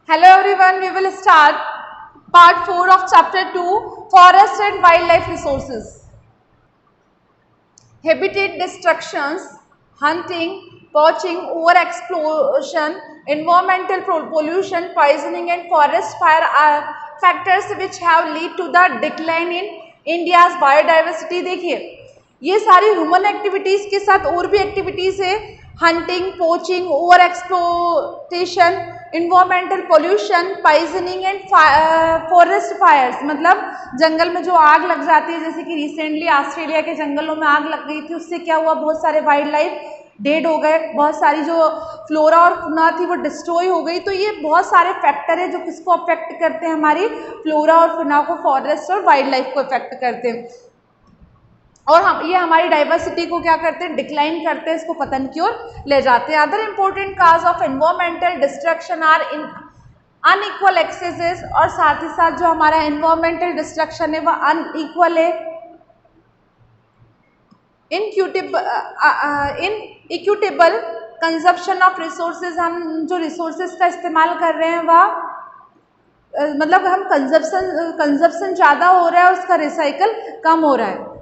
Hello everyone, we will start part 4 of chapter 2, Forest and Wildlife Resources. Habitat destructions, hunting, poaching, overexploitation, environmental pollution, poisoning and forest fire are factors which have led to the decline in India's biodiversity. देखिए ये सारी human activities के साथ और भी activities है, hunting, poaching, over exploitation, environmental pollution, poisoning and forest fires, मतलब जंगल में जो आग लग जाती है, जैसे कि रिसेंटली ऑस्ट्रेलिया के जंगलों में आग लग गई थी, उससे क्या हुआ, बहुत सारे वाइल्ड लाइफ डेड हो गए, बहुत सारी जो फ्लोरा और फौना थी वो डिस्ट्रॉय हो गई। तो ये बहुत सारे फैक्टर है जो किसको अफेक्ट करते हैं, हमारी फ्लोरा और फौना को, फॉरेस्ट और वाइल्ड लाइफ को अफेक्ट करते हैं, और हम ये हमारी डाइवर्सिटी को क्या करते हैं, डिक्लाइन करते हैं, इसको पतन की ओर ले जाते हैं। Other important cause of environmental destruction are in unequal accesses, और साथ ही साथ जो हमारा एनवायरमेंटल डिस्ट्रक्शन है वह अनइक्वल है, इनइक्विटेबल कंजप्शन ऑफ रिसोर्सेज, हम जो रिसोर्सेज का इस्तेमाल कर रहे हैं वह मतलब हम कंजप्शन ज़्यादा हो रहा है और उसका रिसाइकल कम हो रहा है,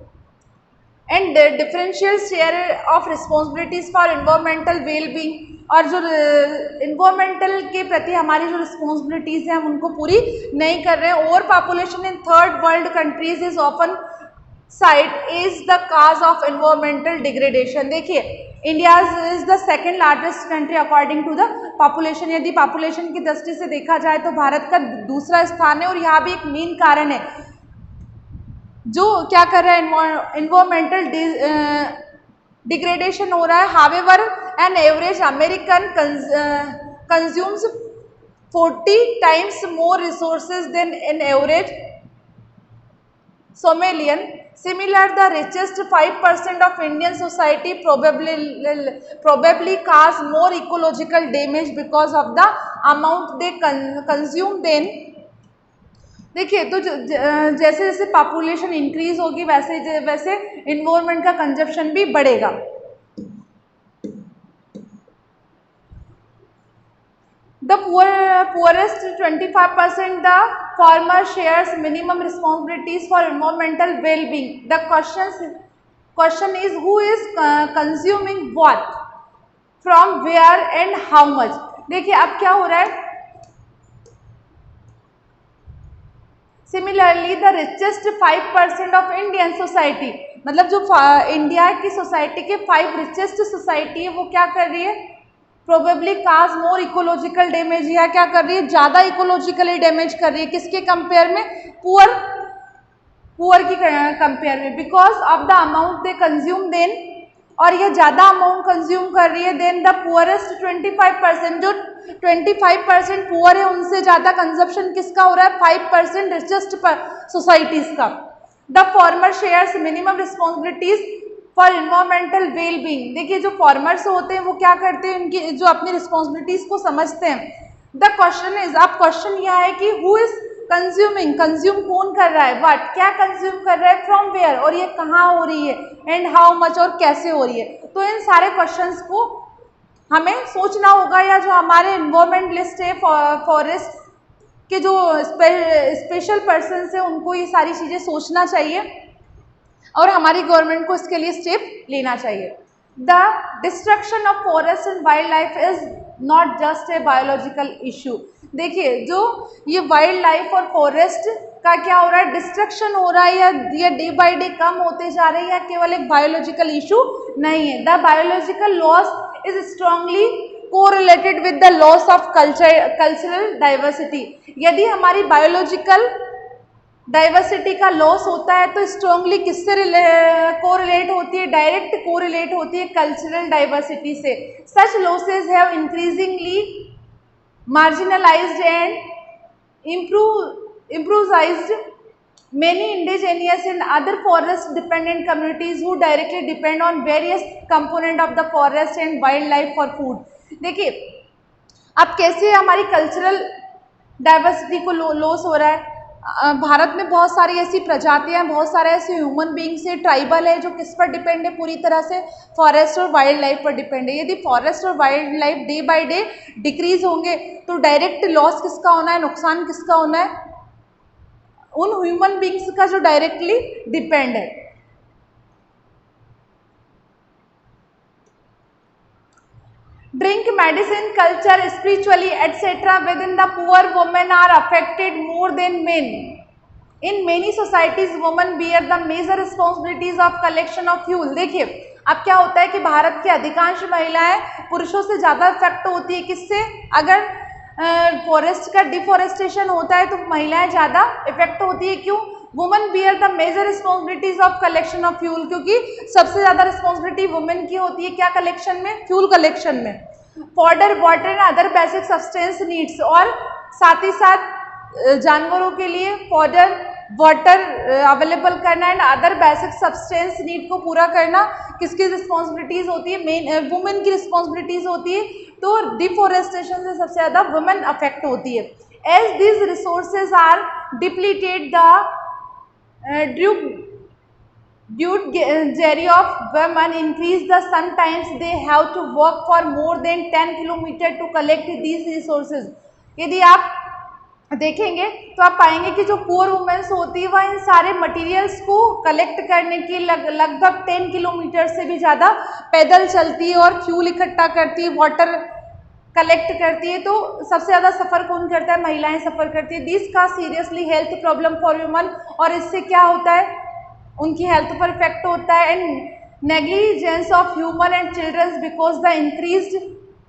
and differential share of responsibilities for environmental wellbeing, और जो इन्वायरमेंटल के प्रति हमारी जो रिस्पॉन्सिबिलिटीज़ हैं हम उनको पूरी नहीं कर रहे हैं। Over population in third world countries is often cite is the cause of environmental degradation. देखिए India is the second largest country according to the population, यदि पॉपुलेशन की दृष्टि से देखा जाए तो भारत का दूसरा स्थान है, और यहाँ भी एक मेन कारण है जो क्या कर रहा है, एनवायरमेंटल डिग्रेडेशन हो रहा है। However an average American consumes 40 times more resources than an average Somalian. Similar, the richest 5% of Indian society probably cause more ecological damage because of the amount they consume than। देखिए तो जैसे जैसे population increase होगी वैसे वैसे environment का consumption भी बढ़ेगा। The poorest 25% the farmer shares minimum responsibilities for environmental well-being. The question is who is consuming what, from where and how much। देखिए अब क्या हो रहा है, similarly the richest 5% of Indian society, मतलब जो इंडिया की सोसाइटी के 5 रिचेस्ट सोसाइटी है वो क्या कर रही है, प्रोबेबली काज मोर इकोलॉजिकल डैमेज, या क्या कर रही है, ज़्यादा इकोलॉजिकली डैमेज कर रही है, किसके कंपेयर में, पुअर की कंपेयर में, because of the amount they consume then, और ये ज़्यादा अमाउंट कंज्यूम कर रही है देन द पुअरेस्ट 25%, जो 25% पुअर है उनसे ज़्यादा कंजप्शन किसका हो रहा है, 5% रिचेस्ट सोसाइटीज़ का। The former shares minimum responsibilities for environmental wellbeing. देखिए जो फार्मर्स होते हैं वो क्या करते हैं, उनकी जो अपनी रिस्पॉन्सिबिलिटीज को समझते हैं। द क्वेश्चन इज, अब क्वेश्चन यह है कि हु इज कंज्यूमिंग, कंज्यूम कौन कर रहा है, व्हाट, क्या कंज्यूम कर रहा है, फ्रॉम वेयर, और ये कहाँ हो रही है, एंड हाउ मच, और कैसे हो रही है। तो इन सारे क्वेश्चंस को हमें सोचना होगा, या जो हमारे इन्वायरमेंटलिस्ट है, फॉरेस्ट के जो स्पेशल पर्सन है उनको ये सारी चीज़ें सोचना चाहिए, और हमारी गवर्नमेंट को इसके लिए स्टेप लेना चाहिए। The destruction of forest and wild life is not just a biological issue. देखिए जो ये वाइल्ड लाइफ और फॉरेस्ट का क्या हो रहा है, डिस्ट्रक्शन हो रहा है, या ये डे बाय डे कम होते जा रहे हैं, या केवल एक बायोलॉजिकल इशू नहीं है। The biological loss is strongly correlated with the loss of cultural diversity. यदि हमारी बायोलॉजिकल डाइवर्सिटी का लॉस होता है तो स्ट्रांगली किससे कोरिलेट होती है, डायरेक्ट कोरिलेट होती है कल्चरल डाइवर्सिटी से। Such losses have increasingly marginalised and improvised many indigenous and other forest dependent communities who directly depend on various component of the forest and wildlife for food। देखिए अब कैसे हमारी cultural diversity को loss हो रहा है, भारत में बहुत सारी ऐसी प्रजातियां, बहुत सारे ऐसे ह्यूमन बींग्स है, ट्राइबल है, जो किस पर डिपेंड है, पूरी तरह से फॉरेस्ट और वाइल्ड लाइफ पर डिपेंड है। यदि फॉरेस्ट और wild life day by day decrease होंगे तो डायरेक्ट लॉस किसका होना है, नुकसान किसका होना है, उन ह्यूमन बींग्स का जो डायरेक्टली डिपेंड है। Drink, medicine, culture, spiritually, etc. within the poor women are affected more than men. In many societies, women bear the major responsibilities of collection of fuel. देखिए अब क्या होता है कि भारत की अधिकांश महिलाएं पुरुषों से ज़्यादा इफेक्ट होती है। किससे? अगर फॉरेस्ट का डिफॉरेस्टेशन होता है तो महिलाएं ज़्यादा इफेक्ट होती है। क्यों? Women bear the major responsibilities of collection of fuel, क्योंकि सबसे ज़्यादा रिस्पॉन्सिबिलिटी वुमेन की होती है क्या कलेक्शन में? फ्यूल कलेक्शन में। Fodder, water and other basic substance needs, और साथ ही साथ जानवरों के लिए फॉर्डर, वाटर अवेलेबल करना and other basic substance need को पूरा करना किसकी रिस्पॉन्सिबिलिटीज होती है? मेन वुमेन की रिस्पॉन्सिबिलिटीज होती है। तो डिफॉरेस्टेशन से सबसे ज़्यादा वुमेन अफेक्ट होती है। As these resources are depleted the Duty of women increase the sometimes they have to walk for more than 10 kilometre to collect these resources। यदि आप देखेंगे तो आप पाएंगे कि जो पुअर वुमेन्स होती है वह इन सारे मटेरियल्स को कलेक्ट करने के लगभग 10 किलोमीटर से भी ज़्यादा पैदल चलती है और फ्यूल इकट्ठा करती है, वाटर कलेक्ट करती है। तो सबसे ज़्यादा सफ़र कौन करता है? महिलाएं सफ़र करती है। दिस का seriously health problem for women, और इससे क्या होता है? उनकी हेल्थ पर इफेक्ट होता है। And negligence of human and childrens because the increased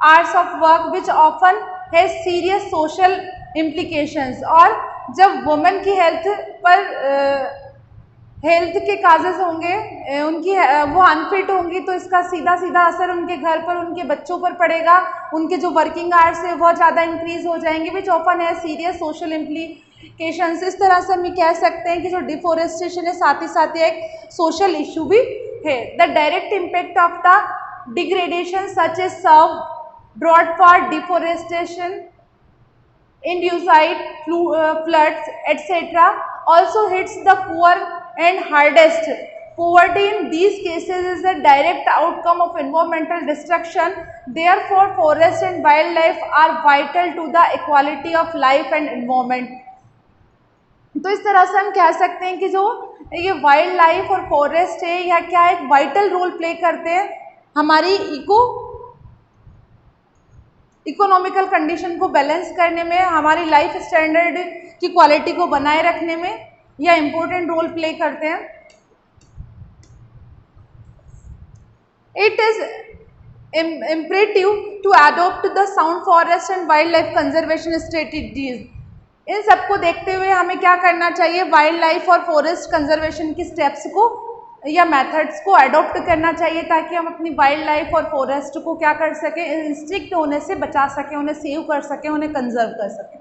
hours of work which often has serious social implications. और जब वुमेन की हेल्थ पर हेल्थ के काजेज होंगे, उनकी वो अनफिट होंगी, तो इसका सीधा सीधा असर उनके घर पर, उनके बच्चों पर पड़ेगा। उनके जो वर्किंग आवर्स है बहुत ज़्यादा इंक्रीज हो जाएंगे, विच ऑफन है सीरियस सोशल इम्प्लीकेशंस। इस तरह से हम कह सकते हैं कि जो डिफॉरेस्टेशन है साथ ही साथ एक सोशल इशू भी है। The direct impact of the degradation such as serve drought for deforestation induced floods etc. also hits the poor and hardest. Poverty in these cases is a direct outcome of environmental destruction. Therefore, forest and wildlife are vital to the equality of life and environment. तो इस तरह से हम कह सकते हैं कि जो ये वाइल्ड लाइफ और फॉरेस्ट है या क्या एक वाइटल रोल प्ले करते हैं हमारी इकोनॉमिकल कंडीशन को बैलेंस करने में, हमारी लाइफ स्टैंडर्ड की क्वालिटी को बनाए रखने में यह इम्पोर्टेंट रोल प्ले करते हैं। It is imperative to adopt the sound forest and wildlife conservation strategies. इन सबको देखते हुए हमें क्या करना चाहिए? वाइल्ड लाइफ और फॉरेस्ट कंजर्वेशन की स्टेप्स को या मेथड्स को अडॉप्ट करना चाहिए ताकि हम अपनी वाइल्ड लाइफ और फॉरेस्ट को क्या कर सकें? इंस्टिक्ट होने से बचा सकें, उन्हें सेव कर सकें, उन्हें कंजर्व कर सकें।